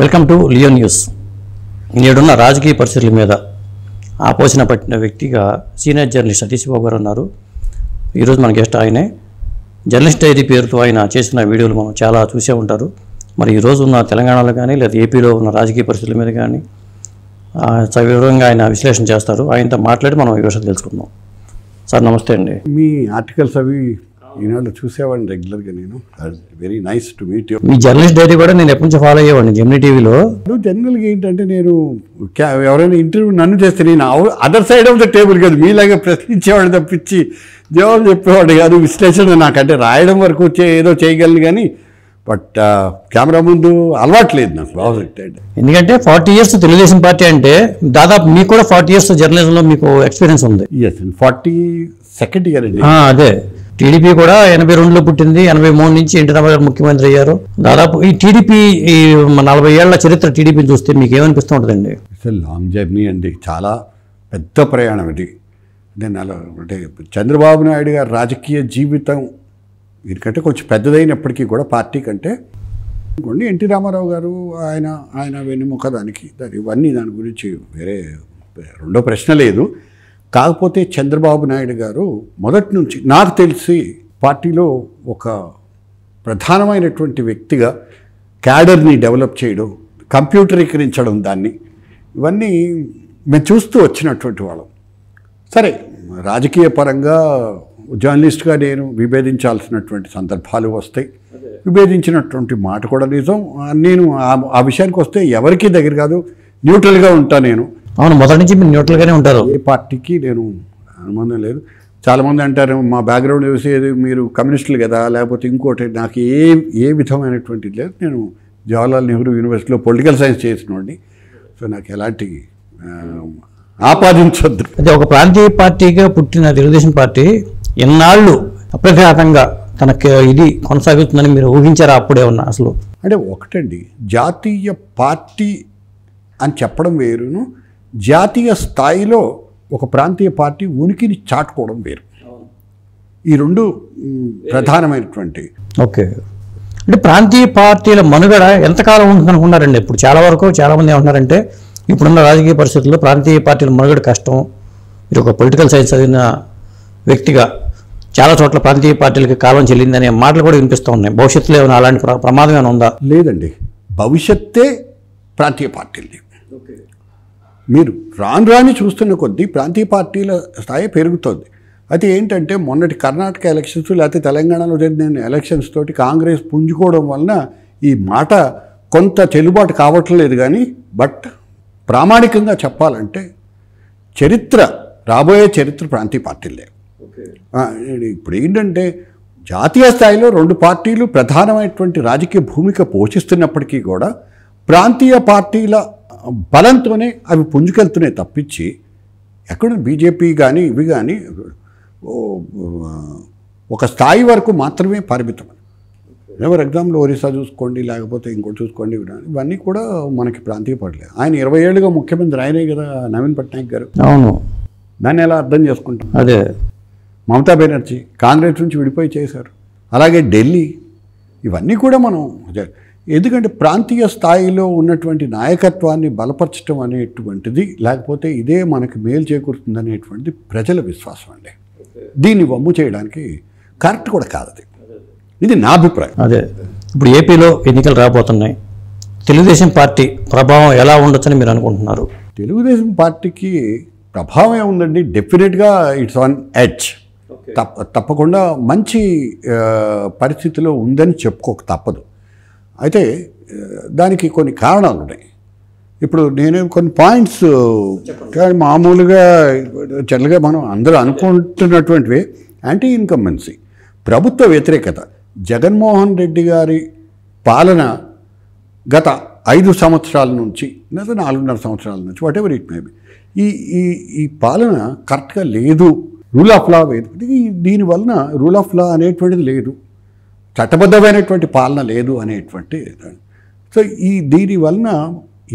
Welcome to Leo news. నేడున్న రాజకీయ పరిస్థితుల మీద ఆపోచన పట్టిన వ్యక్తిగా సీనియర్ జర్నలిస్ట్ సతీష్ బాబు గారు ఉన్నారు. ఈరోజు మన గెస్ట్ ఆయనే. జర్నలిస్ట్ డైరీ పేరుతో ఆయన చేసిన వీడియోలు మనం చాలా చూసే ఉంటారు. మరి ఈరోజు ఉన్న తెలంగాణలో కానీ లేదా ఏపీలో ఉన్న రాజకీయ పరిస్థితుల మీద కానీ వివరంగా ఆయన విశ్లేషణ చేస్తారు. ఆయనతో మాట్లాడి మనం ఈ విషయం తెలుసుకుందాం. సార్ నమస్తే అండి. మీ ఆర్టికల్స్ అవి ఈనాడు చూసేవాడిని రెగ్యులర్గా. నేను very nice to meet you. Me journalist dairy కూడా నేను ఎప్పటి నుంచి ఫాలో అయ్యేవాడిని జెమినీ టీవీలో. జనరల్గా ఏంటంటే నేను ఎవరైనా ఇంటర్వ్యూ నన్ను చేస్తే నేను other side of the table కాదు, మీలాగా ప్రశ్నించేవాడు తప్పించి జవాబు చెప్పేవాడు కాదు. విశ్లేషణ నాకంటే రాయడం వరకు ఏదో చేయగలను కానీ బట్ కెమెరా ముందు అలవాట్లేదు నాకు బాగా. ఎందుకంటే 40 years తెలుగుదేశం పార్టీ అంటే దాదాపు మీకు కూడా 40 years జర్నలిజంలో మీకు ఎక్స్పీరియన్స్ ఉంది. ఎస్, 42nd year అండి. అదే టీడీపీ కూడా 82లో పుట్టింది. 83 నుంచి ఎన్టీ రామారావు గారు ముఖ్యమంత్రి అయ్యారు. దాదాపు ఈ టీడీపీ 40 ఏళ్ల చరిత్ర టీడీపీని చూస్తే మీకు ఏమనిపిస్తూ ఉంటుందండి? ఇట్స్ లాంగ్ జర్నీ అండి, చాలా పెద్ద ప్రయాణం ఇది. అంటే చంద్రబాబు నాయుడు గారి రాజకీయ జీవితం వీరికంటే కొంచెం పెద్దదైనప్పటికీ కూడా పార్టీ కంటే కొన్ని ఎన్టీ రామారావు గారు ఆయన వెన్నెముక ఇవన్నీ దాని గురించి వేరే రెండో ప్రశ్న లేదు. కాకపోతే చంద్రబాబు నాయుడు గారు మొదటి నుంచి నాకు తెలిసి పార్టీలో ఒక ప్రధానమైనటువంటి వ్యక్తిగా క్యాడర్ని డెవలప్ చేయడం, కంప్యూటరీకరించడం, ఇవన్నీ మేము చూస్తూ వచ్చినటువంటి వాళ్ళం. సరే, రాజకీయ పరంగా జర్నలిస్ట్గా నేను విభేదించాల్సినటువంటి సందర్భాలు వస్తాయి. విభేదించినటువంటి మాట కూడా నిజం. నేను ఆ విషయానికి వస్తే ఎవరికీ దగ్గర కాదు, న్యూట్రల్గా ఉంటాను నేను. అవును, మొదటి నుంచి మీరు న్యూట్రల్గానే ఉంటారు. ఏ పార్టీకి నేను అనుబంధం లేదు. చాలామంది అంటారు మా బ్యాక్గ్రౌండ్ చూసేది మీరు కమ్యూనిస్టులు కదా లేకపోతే ఇంకోటి. నాకు ఏ విధమైనటువంటి లేదు. నేను జవహర్లాల్ నెహ్రూ యూనివర్సిటీలో పొలిటికల్ సైన్స్ చేసినోడిని. సో నాకు ఎలాంటి ఆపాదించొద్దు. అదే ఒక ప్రాంతీయ పార్టీగా పుట్టిన తెలుగుదేశం పార్టీ ఎన్నాళ్ళు అప్రఘాతంగా తనకి ఇది కొనసాగుతుందని మీరు ఊహించారా అప్పుడే ఉన్నా? అసలు అంటే ఒకటండి, జాతీయ పార్టీ అని చెప్పడం వేరును, జాతీయ స్థాయిలో ఒక ప్రాంతీయ పార్టీ ఉనికిని చాటుకోవడం వేరు. ఈ రెండు ప్రధానమైనటువంటి. ఓకే, అంటే ప్రాంతీయ పార్టీల మనుగడ ఎంతకాలం ఉంటుంది అనుకున్నారండి? ఇప్పుడు చాలా వరకు చాలామంది ఏమంటున్నారంటే ఇప్పుడున్న రాజకీయ పరిస్థితుల్లో ప్రాంతీయ పార్టీల మనుగడ కష్టం. మీరు ఒక పొలిటికల్ సైన్స్ చదివిన వ్యక్తిగా చాలా చోట్ల ప్రాంతీయ పార్టీలకి కాలం చెల్లిందనే మాటలు కూడా వినిపిస్తూ ఉన్నాయి. భవిష్యత్తులో ఏమైనా అలాంటి ప్రమాదం ఏమైనా ఉందా? లేదండి, భవిష్యత్తే ప్రాంతీయ పార్టీలది. మీరు రాని చూస్తున్న కొద్దీ ప్రాంతీయ పార్టీల స్థాయి పెరుగుతుంది. అయితే ఏంటంటే మొన్నటి కర్ణాటక ఎలక్షన్స్ లేకపోతే తెలంగాణలో జరిగిన ఎలక్షన్స్ తోటి కాంగ్రెస్ పుంజుకోవడం వలన ఈ మాట కొంత చెల్లుబాటు కావట్లేదు. కానీ బట్ ప్రామాణికంగా చెప్పాలంటే రాబోయే చరిత్ర ప్రాంతీయ పార్టీలే. ఇప్పుడు ఏంటంటే జాతీయ స్థాయిలో రెండు పార్టీలు ప్రధానమైనటువంటి రాజకీయ భూమిక పోషిస్తున్నప్పటికీ కూడా ప్రాంతీయ పార్టీల బలంతోనే అవి పుంజుకెళ్తున్నాయి తప్పించి ఎక్కడ బీజేపీ కానీ ఇవి కానీ ఒక స్థాయి వరకు మాత్రమే పరిమితం. ఫర్ ఎగ్జాంపుల్ ఒరిస్సా చూసుకోండి, లేకపోతే ఇంకోటి చూసుకోండి, ఇవన్నీ కూడా మనకి ప్రాంతీయ పార్టీలే. ఆయన 20 ఏళ్ళుగా ముఖ్యమంత్రి ఆయనే కదా, నవీన్ పట్నాయక్ గారు. అవును, దాన్ని ఎలా అర్థం చేసుకుంటాం? అదే మమతా బెనర్జీ కాంగ్రెస్ నుంచి విడిపోయి చేశారు. అలాగే ఢిల్లీ, ఇవన్నీ కూడా మనం ఎందుకంటే ప్రాంతీయ స్థాయిలో ఉన్నటువంటి నాయకత్వాన్ని బలపరచడం అనేటువంటిది, లేకపోతే ఇదే మనకి మేలు చేకూరుతుంది అనేటువంటిది ప్రజల విశ్వాసం అండి. దీన్ని వమ్ము చేయడానికి కరెక్ట్ కూడా కాదు. ఇది నా అభిప్రాయం. అదే ఇప్పుడు ఏపీలో ఎన్నికలు రాబోతున్నాయి. తెలుగుదేశం పార్టీ ప్రభావం ఎలా ఉండొచ్చని మీరు అనుకుంటున్నారు? తెలుగుదేశం పార్టీకి ప్రభావం ఏముందండి, డెఫినెట్గా ఇట్స్ ఆన్ ఎడ్జ్. తప్పకుండా మంచి పరిస్థితిలో ఉందని చెప్పుకోక తప్పదు. అయితే దానికి కొన్ని కారణాలు ఉన్నాయి. ఇప్పుడు నేను కొన్ని పాయింట్స్ మామూలుగా జనరల్గా మనం అందరూ అనుకుంటున్నటువంటివి. యాంటీ ఇన్కంబెన్సీ, ప్రభుత్వ వ్యతిరేకత, జగన్మోహన్ రెడ్డి గారి పాలన గత 5 సంవత్సరాల నుంచి లేదా 4.5 సంవత్సరాల నుంచి what ever it may B, ఈ పాలన కరెక్ట్గా లేదు. రూల్ ఆఫ్ లా లేదు. దీనివలన రూల్ ఆఫ్ లా అనేటువంటిది లేదు, చట్టబద్ధమైనటువంటి పాలన లేదు అనేటువంటి. సో దీని వలన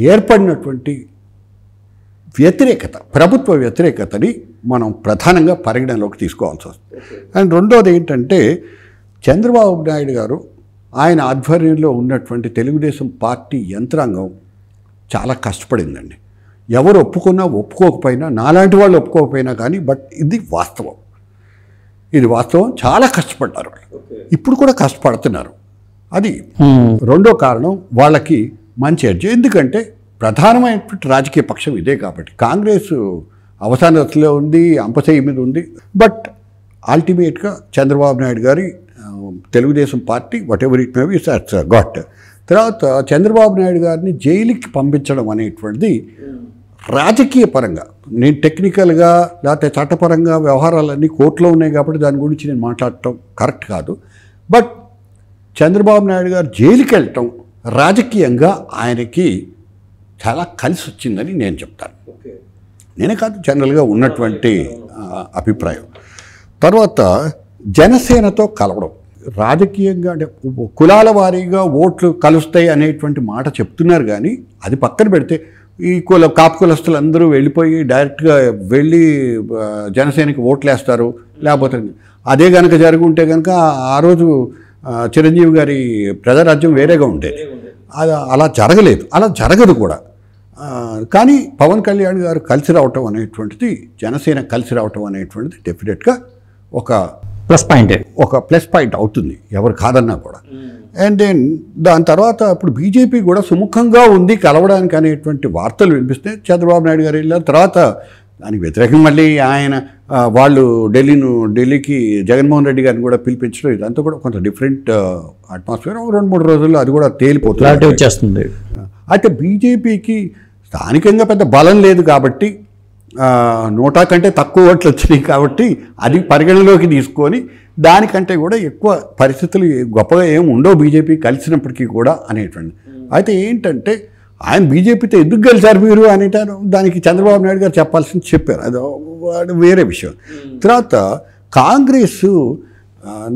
ఏర్పడినటువంటి వ్యతిరేకత, ప్రభుత్వ వ్యతిరేకతని మనం ప్రధానంగా పరిగణలోకి తీసుకోవాల్సి వస్తుంది. అండ్ రెండోది ఏంటంటే చంద్రబాబు నాయుడు గారు ఆయన ఆధ్వర్యంలో ఉన్నటువంటి తెలుగుదేశం పార్టీ యంత్రాంగం చాలా కష్టపడిందండి. ఎవరు ఒప్పుకున్నా ఒప్పుకోకపోయినా, నాలాంటి వాళ్ళు ఒప్పుకోకపోయినా కానీ, బట్ ఇది వాస్తవం. చాలా కష్టపడ్డారు వాళ్ళు. ఇప్పుడు కూడా కష్టపడుతున్నారు. అది రెండో కారణం, వాళ్ళకి మంచి ఎడ్జ్. ఎందుకంటే ప్రధానమైనటువంటి రాజకీయ పక్షం ఇదే కాబట్టి. కాంగ్రెస్ అవసాన దశలో ఉంది, అంపశయ్య మీద ఉంది. బట్ అల్టిమేట్గా చంద్రబాబు నాయుడు గారి Telugu Desam party what ever it may B got. తర్వాత చంద్రబాబు నాయుడు గారిని జైలుకి పంపించడం అనేటువంటిది రాజకీయ పరంగా, నేను టెక్నికల్గా లేకపోతే చట్టపరంగా వ్యవహారాలన్నీ కోర్టులో ఉన్నాయి కాబట్టి దాని గురించి నేను మాట్లాడటం కరెక్ట్ కాదు. బట్ చంద్రబాబు నాయుడు గారు జైలుకి వెళ్ళటం రాజకీయంగా ఆయనకి చాలా కలిసి వచ్చిందని నేను చెప్తాను. నేనే కాదు, జనరల్గా ఉన్నటువంటి అభిప్రాయం. తర్వాత జనసేనతో కలవడం, రాజకీయంగా అంటే కులాల వారీగా ఓట్లు కలుస్తాయి అనేటువంటి మాట చెప్తున్నారు. కానీ అది పక్కన పెడితే ఈ కాపు కులస్తులు అందరూ వెళ్ళిపోయి డైరెక్ట్గా వెళ్ళి జనసేనకి ఓట్లు వేస్తారు. లేకపోతే అదే కనుక జరుగుంటే కనుక ఆ రోజు చిరంజీవి గారి ప్రజారాజ్యం వేరేగా ఉండేది. అలా జరగలేదు, అలా జరగదు కూడా. కానీ పవన్ కళ్యాణ్ గారు కలిసి రావటం అనేటువంటిది, జనసేన కలిసి రావటం అనేటువంటిది డెఫినెట్గా ఒక ప్లస్ పాయింట్ అవుతుంది, ఎవరు కాదన్నా కూడా. అండ్ దెన్ దాని తర్వాత ఇప్పుడు బీజేపీ కూడా సుముఖంగా ఉంది కలవడానికి అనేటువంటి వార్తలు వినిపిస్తే చంద్రబాబు నాయుడు గారు వెళ్ళారు. తర్వాత దానికి వ్యతిరేకంగా మళ్ళీ ఆయన వాళ్ళు ఢిల్లీకి జగన్మోహన్ రెడ్డి గారిని కూడా పిలిపించడం, ఇదంతా కూడా కొంత డిఫరెంట్ అట్మాస్ఫియర్. 2-3 రోజుల్లో అది కూడా తేలిపోతుంది. అయితే బీజేపీకి స్థానికంగా పెద్ద బలం లేదు కాబట్టి, 100 కంటే తక్కువ ఓట్లు వచ్చినాయి కాబట్టి అది పరిగణలోకి తీసుకొని దానికంటే కూడా ఎక్కువ పరిస్థితులు గొప్పగా ఏమి ఉండవు బీజేపీ కలిసినప్పటికీ కూడా అనేటువంటి. అయితే ఏంటంటే ఆయన బీజేపీతో ఎందుకు గెలిచారు మీరు అనేటారు, దానికి చంద్రబాబు నాయుడు గారు చెప్పాల్సింది చెప్పారు, అది వేరే విషయం. తర్వాత కాంగ్రెస్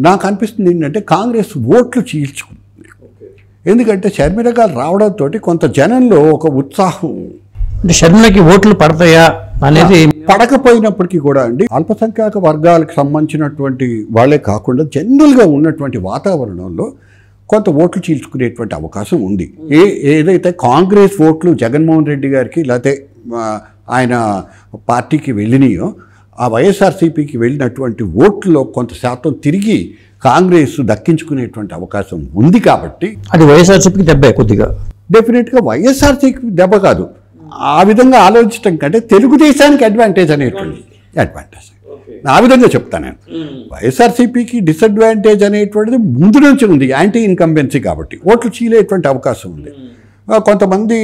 నాకు అనిపిస్తుంది ఏంటంటే కాంగ్రెస్ ఓట్లు చీల్చుకుంది. ఎందుకంటే షర్మిల గారు రావడంతో కొంత జనంలో ఒక ఉత్సాహం, షర్మిలకి ఓట్లు పడతాయా అనేది పడకపోయినప్పటికీ కూడా అండి, అల్పసంఖ్యాక వర్గాలకు సంబంధించినటువంటి వాళ్ళే కాకుండా జనరల్గా ఉన్నటువంటి వాతావరణంలో కొంత ఓట్లు చీల్చుకునేటువంటి అవకాశం ఉంది. ఏదైతే కాంగ్రెస్ ఓట్లు జగన్మోహన్ రెడ్డి గారికి లేకపోతే ఆయన పార్టీకి వెళ్ళినాయో, ఆ వైఎస్ఆర్సీపీకి వెళ్ళినటువంటి ఓట్లలో కొంత శాతం తిరిగి కాంగ్రెస్ దక్కించుకునేటువంటి అవకాశం ఉంది. కాబట్టి అది వైఎస్ఆర్సీపీకి దెబ్బ, కొద్దిగా డెఫినెట్గా వైఎస్ఆర్సీపీకి దెబ్బ కాదు, ఆ విధంగా ఆలోచించడం కంటే తెలుగుదేశానికి అడ్వాంటేజ్ అనేటువంటి అడ్వాంటేజ్, ఆ విధంగా చెప్తాను నేను. వైఎస్ఆర్సీపీకి డిసడ్వాంటేజ్ అనేటువంటిది ముందు నుంచి ఉంది, యాంటీ ఇన్కంబెన్సీ కాబట్టి ఓట్లు చీలేటువంటి అవకాశం ఉంది. కొంతమంది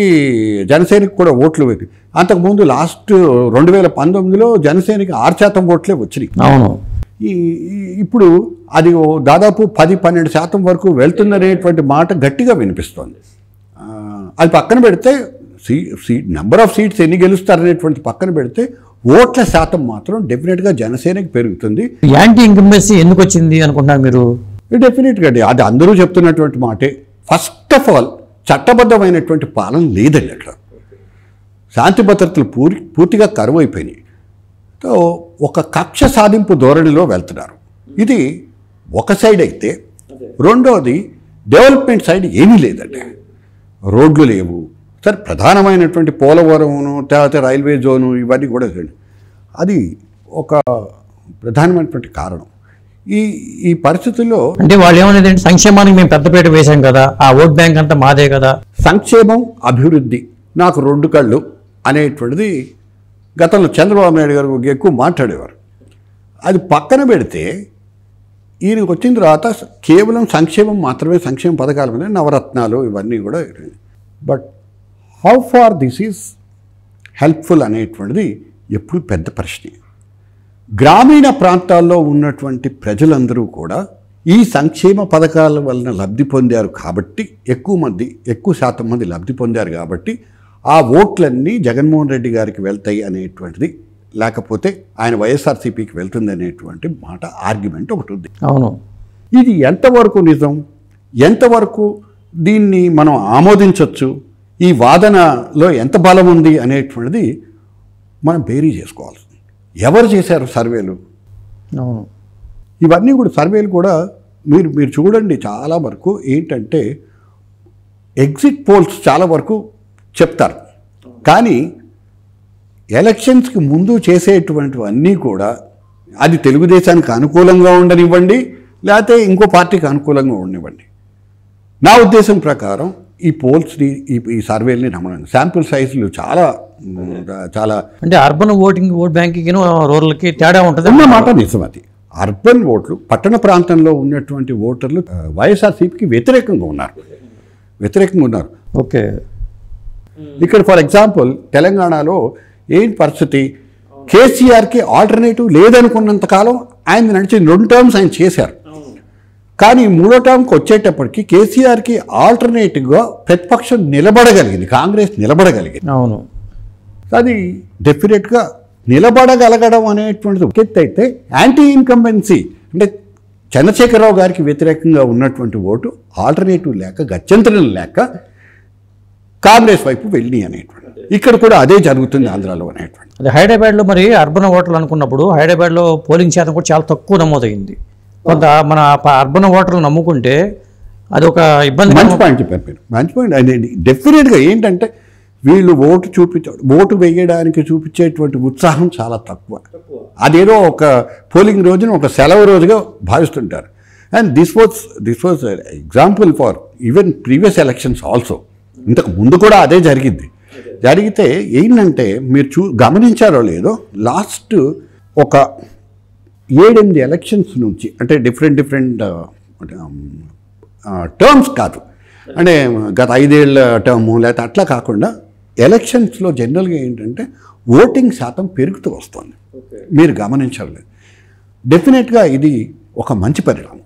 జనసేనకి కూడా ఓట్లు వేసి, అంతకుముందు లాస్ట్ 2019లో జనసేనకి 6% ఓట్లే వచ్చినాయి. అవును, ఇప్పుడు అది దాదాపు 10-12% వరకు వెళ్తుందనేటువంటి మాట గట్టిగా వినిపిస్తోంది. అది పక్కన పెడితే నెంబర్ ఆఫ్ సీట్స్ ఎన్ని గెలుస్తారనేటువంటి పక్కన పెడితే ఓట్ల శాతం మాత్రం డెఫినెట్గా జనసేనకి పెరుగుతుంది. యాంటీ ఇన్కంబెన్సీ ఎందుకు వచ్చింది అనుకుంటున్నారు మీరు? డెఫినెట్గా అండి, అది అందరూ చెప్తున్నటువంటి మాటే. ఫస్ట్ ఆఫ్ ఆల్ చట్టబద్ధమైనటువంటి పాలన లేదండి అక్కడ, శాంతి భద్రతలు పూర్తిగా కరువు అయిపోయినాయి. సో ఒక కక్ష సాధింపు ధోరణిలో వెళ్తున్నారు. ఇది ఒక సైడ్ అయితే, రెండోది డెవలప్మెంట్ సైడ్ ఏమీ లేదండి. రోడ్లు లేవు, సరే ప్రధానమైనటువంటి పోలవరమును తర్వాత రైల్వే జోను ఇవన్నీ కూడా అది ఒక ప్రధానమైనటువంటి కారణం. ఈ పరిస్థితుల్లో అంటే వాళ్ళు ఏమనేదంటే సంక్షేమానికి మేము పెద్దపీట వేశాం కదా, ఆ ఓట్ బ్యాంక్ అంతా మాదే కదా. సంక్షేమం అభివృద్ధి నాకు 2 కళ్ళు అనేటువంటిది గతంలో చంద్రబాబు నాయుడు గారు ఎక్కువ మాట్లాడేవారు. అది పక్కన పెడితే ఈయనకు వచ్చిన తర్వాత కేవలం సంక్షేమం మాత్రమే, సంక్షేమ పథకాల మీద నవరత్నాలు ఇవన్నీ కూడా. But how far this is helpful అనేటువంటిది ఎప్పుడు పెద్ద ప్రశ్నే. గ్రామీణ ప్రాంతాల్లో ఉన్నటువంటి ప్రజలందరూ కూడా ఈ సంక్షేమ పథకాల వలన లబ్ధి పొందారు కాబట్టి, ఎక్కువ శాతం మంది లబ్ధి పొందారు కాబట్టి ఆ ఓట్లన్నీ జగన్మోహన్ రెడ్డి గారికి వెళ్తాయి అనేటువంటిది, లేకపోతే ఆయన వైఎస్ఆర్సీపీకి వెళ్తుంది అనేటువంటి మాట ఆర్గ్యుమెంట్ ఒకటి ఉంది. అవును, ఇది ఎంతవరకు నిజం, ఎంతవరకు దీన్ని మనం ఆమోదించవచ్చు, ఈ వాదనలో ఎంత బలం ఉంది అనేటువంటిది మనం బేరీ చేసుకోవాల్సింది. ఎవరు చేశారు సర్వేలు? అవును, ఇవన్నీ కూడా సర్వేలు కూడా మీరు చూడండి, చాలా వరకు ఏంటంటే ఎగ్జిట్ పోల్స్ చాలా వరకు చెప్తారు, కానీ ఎలక్షన్స్కి ముందు చేసేటువంటివన్నీ కూడా అది తెలుగుదేశానికి అనుకూలంగా ఉండనివ్వండి, లేకపోతే ఇంకో పార్టీకి అనుకూలంగా ఉండనివ్వండి. నా ఉద్దేశం ప్రకారం ఈ పోల్స్ని ఈ సర్వేల్ని నమ్మడం, శాంపుల్ సైజులు చాలా చాలా అంటే అర్బన్ ఓట్ బ్యాంకింగ్ రూరల్కి తేడా ఉంటుంది అన్నమాట. నిజం. అది అర్బన్ ఓట్లు, పట్టణ ప్రాంతంలో ఉన్నటువంటి ఓటర్లు వైఎస్ఆర్సీపీకి వ్యతిరేకంగా ఉన్నారు. ఓకే. ఇక్కడ ఫర్ ఎగ్జాంపుల్ తెలంగాణలో ఏం పరిస్థితి, కేసీఆర్కి ఆల్టర్నేటివ్ లేదనుకున్నంత కాలం ఆయన నడిచిన 2 టర్మ్స్ ఆయన చేశారు. కానీ 3వ టర్మ్కి వచ్చేటప్పటికి కేసీఆర్కి ఆల్టర్నేటివ్గా ప్రతిపక్షం నిలబడగలిగింది, కాంగ్రెస్ నిలబడగలిగింది. అవును, అది డెఫినెట్గా నిలబడగలగడం అనేటువంటిది ఒక ఎత్తు అయితే, యాంటీ ఇన్కంబెన్సీ అంటే చంద్రశేఖరరావు గారికి వ్యతిరేకంగా ఉన్నటువంటి ఓటు ఆల్టర్నేటివ్ లేక, గత్యంతరం లేక కాంగ్రెస్ వైపు వెళ్ళి అనేటువంటి, ఇక్కడ కూడా అదే జరుగుతుంది ఆంధ్రాలో అనేటువంటి. అదే హైదరాబాద్లో మరి అర్బన్ ఓటర్లు అనుకున్నప్పుడు హైదరాబాద్లో పోలింగ్ శాతం కూడా చాలా తక్కువ నమోదైంది. కొంత మన అర్బన్ ఓటర్లు నమ్ముకుంటే అది ఒక ఇబ్బంది. మంచి పాయింట్ చెప్పారు మీరు, మంచి పాయింట్. అది డెఫినెట్గా ఏంటంటే వీళ్ళు ఓటు వేయడానికి చూపించేటువంటి ఉత్సాహం చాలా తక్కువ. అదేదో ఒక పోలింగ్ రోజున ఒక సెలవు రోజుగా భావిస్తుంటారు. And this was example for even previous elections also. ఇంతకు ముందు కూడా అదే జరిగితే ఏంటంటే మీరు గమనించారో లేదో, లాస్ట్ ఒక 7-8 ఎలక్షన్స్ నుంచి, అంటే డిఫరెంట్ టర్మ్స్ కాదు, అంటే గత 5 ఏళ్ళ టర్ము లేకపోతే అట్లా కాకుండా ఎలక్షన్స్లో జనరల్గా ఏంటంటే ఓటింగ్ శాతం పెరుగుతూ వస్తుంది. మీరు గమనించలేదు. డెఫినెట్గా ఇది ఒక మంచి పరిణామం.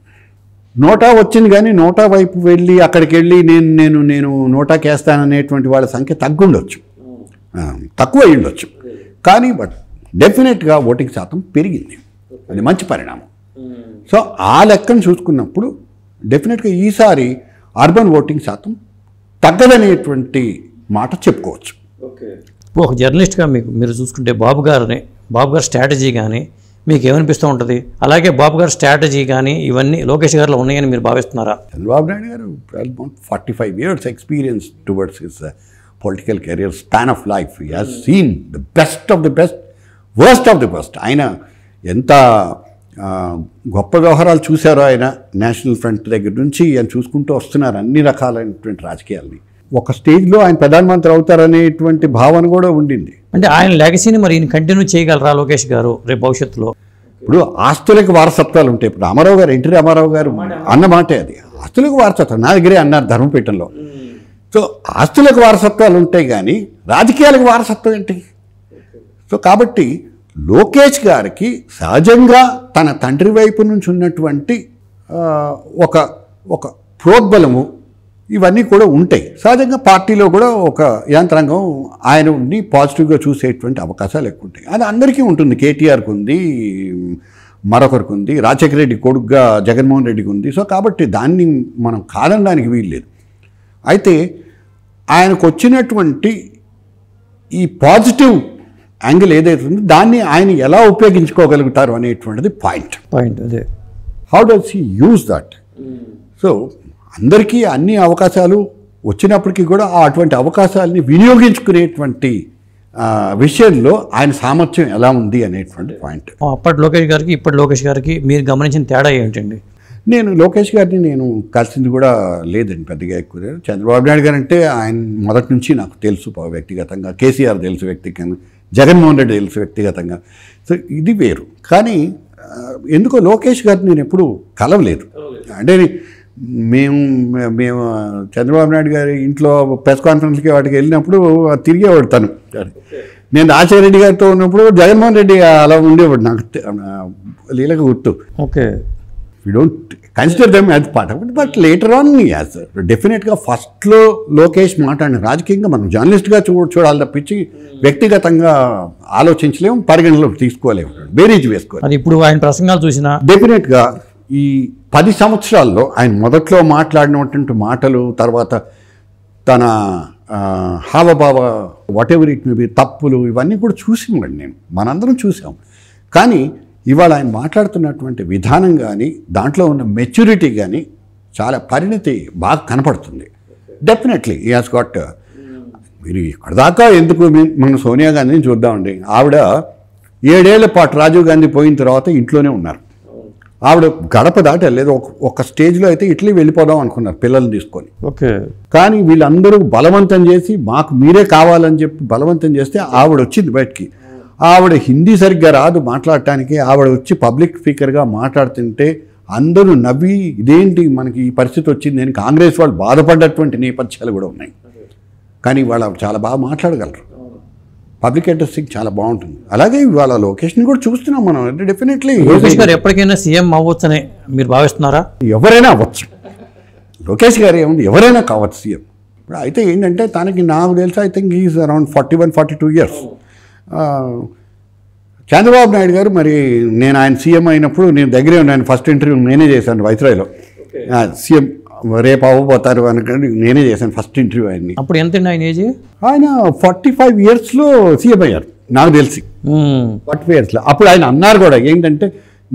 నోటా వచ్చింది కానీ నోటా వైపు వెళ్ళి అక్కడికి వెళ్ళి నేను నోటాకి వేస్తాననేటువంటి వాళ్ళ సంఖ్య తక్కువ అయి ఉండొచ్చు. కానీ బట్ డెఫినెట్గా ఓటింగ్ శాతం పెరిగింది, అది మంచి పరిణామం. సో ఆ లెక్కను చూసుకున్నప్పుడు డెఫినెట్గా ఈసారి అర్బన్ ఓటింగ్ శాతం తగ్గదనేటువంటి మాట చెప్పుకోవచ్చు. ఒక జర్నలిస్ట్గా మీరు చూసుకుంటే బాబు గారి స్ట్రాటజీ కానీ మీకు ఏమనిపిస్తూ ఉంటుంది? అలాగే బాబు గారి స్ట్రాటజీ కానీ ఇవన్నీ లోకేష్ గారిలో ఉన్నాయని మీరు భావిస్తున్నారా? చంద్రబాబు నాయుడు గారు 45 years experience towards his political career span of life. He has seen the best of the best, worst of the worst. ఆయన ఎంత గొప్ప వ్యవహారాలు చూశారో ఆయన నేషనల్ ఫ్రంట్ దగ్గర నుంచి ఆయన చూసుకుంటూ వస్తున్నారు అన్ని రకాలైనటువంటి రాజకీయాల్ని. ఒక స్టేజ్లో ఆయన ప్రధానమంత్రి అవుతారనేటువంటి భావన కూడా ఉండింది. అంటే ఆయన లెగసీని మరి ఈయన కంటిన్యూ చేయగలరా లోకేష్ గారు రేపు భవిష్యత్తులో? ఇప్పుడు ఆస్తులకు వారసత్వాలు ఉంటాయి. ఇప్పుడు రామారావు గారు, ఎన్టీ రామారావు గారు అన్నమాటే అది, ఆస్తులకు వారసత్వం. నా దగ్గరే అన్నారు ధర్మపీఠంలో. సో ఆస్తులకు వారసత్వాలు ఉంటాయి కానీ రాజకీయాలకు వారసత్వం ఏంటి? సో కాబట్టి లోకేష్ గారికి సహజంగా తన తండ్రి వైపు నుంచి ఉన్నటువంటి ఒక ప్రోద్బలము ఇవన్నీ కూడా ఉంటాయి. సహజంగా పార్టీలో కూడా ఒక యాంత్రాంగం ఆయనని పాజిటివ్గా చూసేటువంటి అవకాశాలు ఎక్కువ ఉంటాయి. అది అందరికీ ఉంటుంది. కేటీఆర్కి ఉంది, మరొకరికి ఉంది, రాజశేఖర రెడ్డి కొడుకుగా జగన్మోహన్ రెడ్డికి ఉంది. సో కాబట్టి దాన్ని మనం కాదనడానికి వీల్లేదు. అయితే ఆయనకు వచ్చినటువంటి ఈ పాజిటివ్ యాంగిల్ ఏదైతే ఉందో దాన్ని ఆయన ఎలా ఉపయోగించుకోగలుగుతారు అనేటువంటిది పాయింట్. అదే how does he use that? So అందరికీ అన్ని అవకాశాలు వచ్చినప్పటికీ కూడా అటువంటి అవకాశాలని వినియోగించుకునేటువంటి విషయంలో ఆయన సామర్థ్యం ఎలా ఉంది అనేటువంటి పాయింట్. అప్పటి లోకేష్ గారికి ఇప్పటి లోకేష్ గారికి మీరు గమనించిన తేడా ఏమిటండి? నేను లోకేష్ గారిని కలిసింది కూడా లేదండి పెద్దగా ఎక్కువ. చంద్రబాబు నాయుడు గారు అంటే ఆయన మొదటి నుంచి నాకు తెలుసు వ్యక్తిగతంగా, కేసీఆర్ తెలుసు వ్యక్తిగతంగా, జగన్మోహన్ రెడ్డి తెలుసు వ్యక్తిగతంగా. సో ఇది వేరు. కానీ ఎందుకో లోకేష్ గారిని నేను ఎప్పుడూ కలవలేదు. అంటే మేము చంద్రబాబు నాయుడు గారి ఇంట్లో ప్రెస్ కాన్ఫరెన్స్కి వాటికి వెళ్ళినప్పుడు తిరిగేవాడు తను. నేను రాజశేఖర రెడ్డి గారితో ఉన్నప్పుడు జగన్మోహన్ రెడ్డి అలా ఉండేవాడు. నాకు లీలకు గుర్తు. Okay, we don't consider them as part of it, but later on as డెఫినెట్గా ఫస్ట్లో లోకేష్ మాట్లాడిన రాజకీయంగా మనం జర్నలిస్ట్గా చూడాలి తప్పించి వ్యక్తిగతంగా ఆలోచించలేము, పరిగణలోకి తీసుకోలేము, బేరీజ్ వేసుకోవాలి. అది ఇప్పుడు ఆయన ప్రసంగాలు చూసినా డెఫినెట్గా ఈ 10 సంవత్సరాల్లో ఆయన మొదట్లో మాట్లాడినటువంటి మాటలు, తర్వాత తన హావభావ whatever it may be తప్పులు ఇవన్నీ కూడా చూసామండి, మనందరం చూసాం. కానీ ఇవాళ ఆయన మాట్లాడుతున్నటువంటి విధానం కానీ దాంట్లో ఉన్న మెచ్యూరిటీ కానీ చాలా పరిణితి బాగా కనపడుతుంది. డెఫినెట్లీ ఈ హాస్ గాట్. మీరు ఇక్కడదాకా ఎందుకు మనం సోనియా గాంధీని చూద్దామండి. ఆవిడ 7 ఏళ్ల పాటు రాజీవ్ గాంధీ పోయిన తర్వాత ఇంట్లోనే ఉన్నారు. ఆవిడ గడప దాటి వెళ్ళలేదు. ఒక స్టేజ్లో అయితే ఇటలీ వెళ్ళిపోదాం అనుకున్నారు పిల్లల్ని తీసుకొని. ఓకే. కానీ వీళ్ళందరూ బలవంతం చేసి మాకు మీరే కావాలని చెప్పి బలవంతం చేస్తే ఆవిడ వచ్చింది బయటికి. ఆవిడ హిందీ సరిగ్గా రాదు మాట్లాడటానికి. ఆవిడ వచ్చి పబ్లిక్ స్పీకర్గా మాట్లాడుతుంటే అందరూ నవ్వి ఇదేంటి మనకి ఈ పరిస్థితి వచ్చింది అని కాంగ్రెస్ వాళ్ళు బాధపడ్డటువంటి నేపథ్యాలు కూడా ఉన్నాయి. కానీ వాళ్ళు చాలా బాగా మాట్లాడగలరు. పబ్లిక్ అడ్రస్సింగ్ చాలా బాగుంటుంది. అలాగే ఇవాళ లోకేష్ని కూడా చూస్తున్నాం మనం. డెఫినెట్లీ లోకేష్ గారు ఎప్పటికైనా సీఎం అవ్వచ్చని మీరు భావిస్తున్నారా? ఎవరైనా అవ్వచ్చు. లోకేష్ గారు ఏముంది, ఎవరైనా కావచ్చు సీఎం. ఇప్పుడు అయితే ఏంటంటే తనకి నాకు తెలుసు I think is around 41-42 years. Chandrababu Naidu గారు మరి నేను ఆయన సీఎం అయినప్పుడు నేను దగ్గరే ఉన్నాను. ఫస్ట్ ఇంటర్వ్యూ నేనే చేశాను వైస్రాయ్లో. సీఎం రేపు అవ్వబోతారు అనుకోండి, నేనే చేశాను ఫస్ట్ ఇంటర్వ్యూ ఆయన్ని. అప్పుడు ఎంత ఆయన ఏజ్? ఆయన 45 ఇయర్స్లో సీఎం అయ్యారు నాకు తెలిసి. 45 ఇయర్స్లో అప్పుడు ఆయన అన్నారు కూడా ఏంటంటే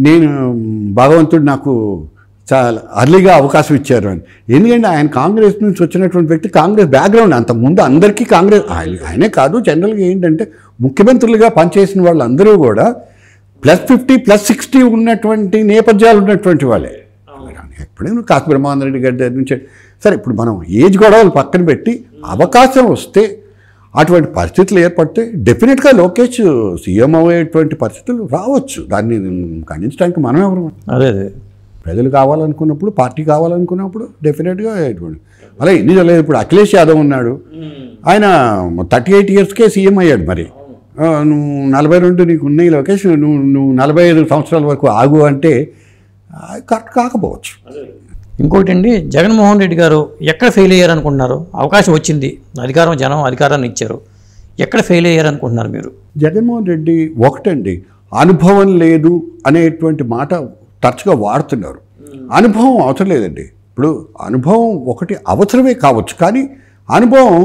నేను భగవంతుడు నాకు చాలా అర్లీగా అవకాశం ఇచ్చారు అని. ఎందుకంటే ఆయన కాంగ్రెస్ నుంచి వచ్చినటువంటి వ్యక్తి, కాంగ్రెస్ బ్యాక్గ్రౌండ్ అంతకుముందు అందరికీ కాంగ్రెస్ ఆయనే కాదు జనరల్గా ఏంటంటే ముఖ్యమంత్రులుగా పనిచేసిన వాళ్ళందరూ కూడా +50 +60 ఉన్నటువంటి నేపథ్యాలు ఉన్నటువంటి వాళ్ళే. ఎప్పుడైనా కాసు బ్రహ్మానంద రెడ్డి గారి దగ్గర నుంచి సరే ఇప్పుడు మనం ఏజ్ గొడవలు పక్కన పెట్టి అవకాశం వస్తే అటువంటి పరిస్థితులు ఏర్పడితే డెఫినెట్గా లోకేష్ సీఎం అయ్యేటువంటి పరిస్థితులు రావచ్చు. దాన్ని ఖండించడానికి మనం ఎవరు? అదే ప్రజలు కావాలనుకున్నప్పుడు, పార్టీ కావాలనుకున్నప్పుడు డెఫినెట్గా అలా ఎన్ని లేదు. ఇప్పుడు అఖిలేష్ యాదవ్ ఉన్నాడు, ఆయన 38 ఇయర్స్కే సీఎం అయ్యాడు. మరి నువ్వు 42 నీకు ఉన్నాయి లోకేష్, నువ్వు 45 సంవత్సరాల వరకు ఆగు అంటే కరెక్ట్ కాకపోవచ్చు. ఇంకోటి అండి, జగన్మోహన్ రెడ్డి గారు ఎక్కడ ఫెయిల్ అయ్యారనుకుంటున్నారు? అవకాశం వచ్చింది, జనం అధికారాన్ని ఇచ్చారు, ఎక్కడ ఫెయిల్ అయ్యారనుకుంటున్నారు మీరు? జగన్మోహన్ రెడ్డి ఒకటండి, అనుభవం లేదు అనేటువంటి మాట తరచుగా వాడుతున్నారు. అనుభవం అవసరం లేదండి. ఇప్పుడు అనుభవం ఒకటి అవసరమే కావచ్చు, కానీ అనుభవం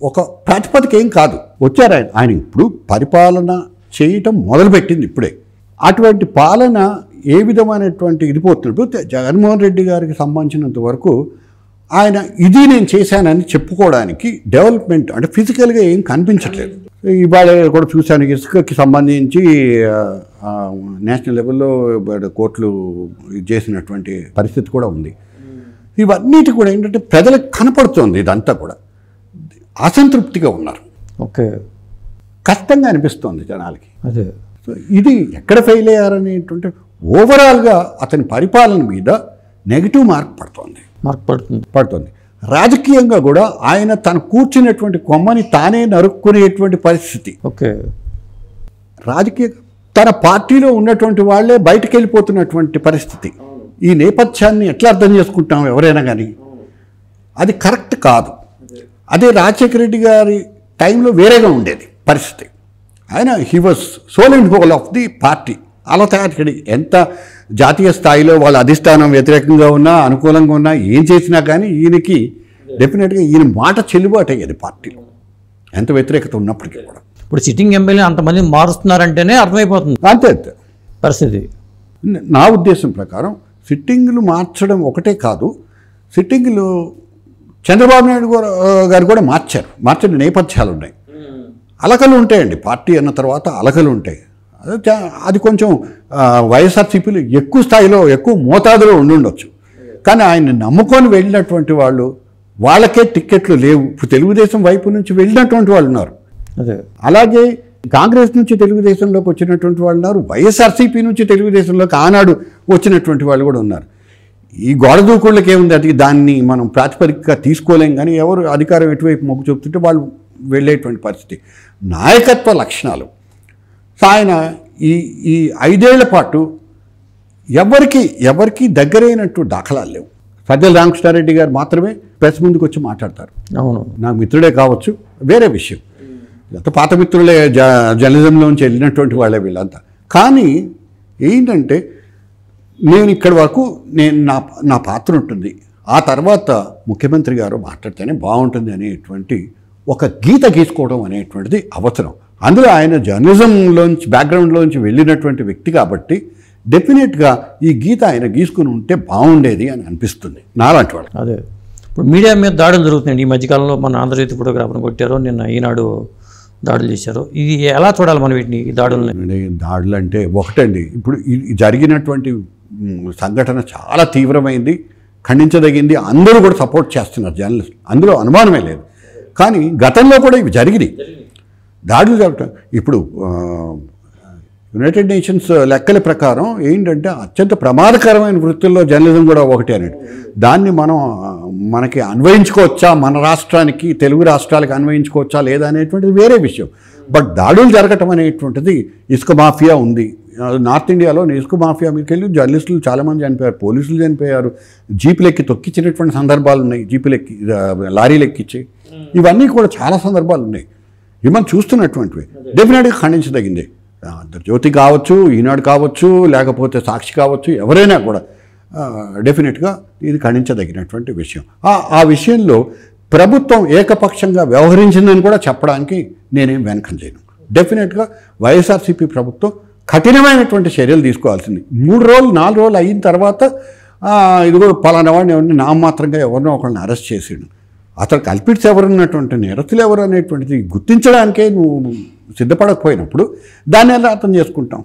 ఒక ప్రాతిపదిక ఏం కాదు. వచ్చారు ఆయన ఇప్పుడు పరిపాలన చేయటం మొదలుపెట్టింది ఇప్పుడే. అటువంటి పాలన ఏ విధమైనటువంటి ఇది పోతున్నప్పుడు జగన్మోహన్ రెడ్డి గారికి సంబంధించినంత వరకు ఆయన ఇది నేను చేశానని చెప్పుకోవడానికి డెవలప్మెంట్ అంటే ఫిజికల్గా ఏం కనిపించట్లేదు. ఇవాళ కూడా చూశాను, ఇసుకకి సంబంధించి నేషనల్ లెవెల్లో కోర్టులు చేసినటువంటి పరిస్థితి కూడా ఉంది. ఇవన్నిటి కూడా ఏంటంటే ప్రజలకు కనపడుతుంది. ఇదంతా కూడా అసంతృప్తిగా ఉన్నారు. ఓకే, కష్టంగా అనిపిస్తుంది జనాలకి. అదే సో ఇది ఎక్కడ ఫెయిల్ అయ్యారనేటువంటి ఓవరాల్గా అతని పరిపాలన మీద నెగిటివ్ మార్క్ పడుతుంది. రాజకీయంగా కూడా ఆయన తను కూర్చున్నటువంటి కొమ్మని తానే నరుక్కునేటువంటి పరిస్థితి. ఓకే, రాజకీయ తన పార్టీలో ఉన్నటువంటి వాళ్ళే బయటకు వెళ్ళిపోతున్నటువంటి పరిస్థితి. ఈ నేపథ్యాన్ని ఎట్లా అర్థం చేసుకుంటాం ఎవరైనా కానీ? అది కరెక్ట్ కాదు. అదే రాజశేఖర రెడ్డి గారి టైంలో వేరేగా ఉండేది పరిస్థితి. ఆయన he was sole and whole of the party. అలా తయారు ఎంత జాతీయ స్థాయిలో వాళ్ళ అధిష్టానం వ్యతిరేకంగా ఉన్నా అనుకూలంగా ఉన్నా ఏం చేసినా కానీ ఈయనకి డెఫినెట్గా ఈయన మాట చెల్లుబాటు అయ్యేది పార్టీలో, ఎంత వ్యతిరేకత ఉన్నప్పటికీ కూడా. ఇప్పుడు సిట్టింగ్ ఎమ్మెల్యే అంతమంది మారుస్తున్నారంటేనే అర్థమైపోతుంది అంతే పరిస్థితి. నా ఉద్దేశం ప్రకారం సిట్టింగులు మార్చడం ఒకటే కాదు, సిట్టింగులు చంద్రబాబు నాయుడు గారు కూడా మార్చిన నేపథ్యాలు ఉన్నాయి. అలకలు ఉంటాయండి, పార్టీ అన్న తర్వాత అలకలు ఉంటాయి. అది కొంచెం వైఎస్ఆర్సీపీలు ఎక్కువ స్థాయిలో ఎక్కువ మోతాదులో ఉండుండొచ్చు. కానీ ఆయన్ని నమ్ముకొని వెళ్ళినటువంటి వాళ్ళు, వాళ్ళకే టిక్కెట్లు లేవు. ఇప్పుడు తెలుగుదేశం వైపు నుంచి వెళ్ళినటువంటి వాళ్ళు ఉన్నారు. అదే అలాగే కాంగ్రెస్ నుంచి తెలుగుదేశంలోకి వచ్చినటువంటి వాళ్ళు ఉన్నారు, వైఎస్ఆర్సీపీ నుంచి తెలుగుదేశంలోకి ఆనాడు వచ్చినటువంటి వాళ్ళు కూడా ఉన్నారు. ఈ గోడ దూకుళ్ళకి ఏముంది, అది దాన్ని మనం ప్రాతిపదికగా తీసుకోలేం. కానీ ఎవరు అధికారం ఎటువైపు మొగ్గు చూపుతుంటే వాళ్ళు వెళ్ళేటువంటి పరిస్థితి. నాయకత్వ లక్షణాలు ఆయన ఈ 5 ఏళ్ల పాటు ఎవరికి దగ్గరైనట్టు దాఖలాలు లేవు. సజ్జల రామకృష్ణారెడ్డి గారు మాత్రమే ప్రెస్ ముందుకు వచ్చి మాట్లాడతారు. అవును, నాకు మిత్రుడే కావచ్చు, వేరే విషయం. ఎంత పాత మిత్రులే, జర్నలిజంలోంచి వెళ్ళినటువంటి వాళ్ళే వీళ్ళంతా. కానీ ఏంటంటే నేను ఇక్కడి వరకు నా పాత్ర ఉంటుంది, ఆ తర్వాత ముఖ్యమంత్రి గారు మాట్లాడితేనే బాగుంటుంది అనేటువంటి ఒక గీత గీసుకోవడం అనేటువంటిది అవసరం. అందులో ఆయన జర్నలిజంలోంచి బ్యాక్గ్రౌండ్లోంచి వెళ్ళినటువంటి వ్యక్తి కాబట్టి డెఫినెట్గా ఈ గీత ఆయన గీసుకుని ఉంటే బాగుండేది అని అనిపిస్తుంది నాలాంటి వాళ్ళు. అదే ఇప్పుడు మీడియా మీద దాడులు జరుగుతున్నాయి ఈ మధ్యకాలంలో. మన ఆంధ్రజ్యోతి ఫోటోగ్రాఫర్ని కొట్టారు, నిన్న ఈనాడు దాడులు చేశారు. ఇది ఎలా చూడాలి మనం వీటిని, ఈ దాడులని? దాడులు అంటే ఒకటండి, ఇప్పుడు జరిగినటువంటి సంఘటన చాలా తీవ్రమైంది, ఖండించదగింది. అందరూ కూడా సపోర్ట్ చేస్తున్నారు జర్నలిస్ట్, అందులో అనుమానమే లేదు. కానీ గతంలో కూడా ఇవి జరిగినాయి, దాడులు జరగటం. ఇప్పుడు యునైటెడ్ నేషన్స్ లెక్కల ప్రకారం ఏంటంటే అత్యంత ప్రమాదకరమైన వృత్తుల్లో జర్నలిజం కూడా ఒకటి అన్నట్టు. దాన్ని మనకి అన్వయించుకోవచ్చా, మన రాష్ట్రానికి, తెలుగు రాష్ట్రాలకు అన్వయించుకోవచ్చా లేదా అనేటువంటిది వేరే విషయం. బట్ దాడులు జరగటం అనేటువంటిది, ఇసుక మాఫియా ఉంది నార్త్ ఇండియాలో. ఇసుక మాఫియా మీకు వెళ్ళి జర్నలిస్టులు చాలామంది చనిపోయారు, పోలీసులు చనిపోయారు, జీపులు ఎక్కి తొక్కించినటువంటి సందర్భాలు ఉన్నాయి, జీపులు ఎక్కి లారీలు ఎక్కించి. ఇవన్నీ కూడా చాలా సందర్భాలు ఉన్నాయి, ఇవి మనం చూస్తున్నటువంటివి. డెఫినెట్గా ఖండించదగింది. జ్యోతి కావచ్చు, ఈనాడు కావచ్చు, లేకపోతే సాక్షి కావచ్చు, ఎవరైనా కూడా డెఫినెట్గా ఇది ఖండించదగినటువంటి విషయం. ఆ విషయంలో ప్రభుత్వం ఏకపక్షంగా వ్యవహరించిందని కూడా చెప్పడానికి నేనేం వెనకం చేయను. డెఫినెట్గా వైఎస్ఆర్సీపీ ప్రభుత్వం కఠినమైనటువంటి చర్యలు తీసుకోవాల్సింది. 3 రోజులు 4 రోజులు అయిన తర్వాత ఇదిగో పలానా వాడిని ఎవరిని నామమాత్రంగా ఎవరినో ఒకరిని అరెస్ట్ చేసాడు, అతను కల్పిట్స్ ఎవరున్నటువంటి నిరతులు ఎవరు అనేటువంటిది గుర్తించడానికే నువ్వు సిద్ధపడకపోయినప్పుడు దాన్ని ఎలా అర్థం చేసుకుంటాం?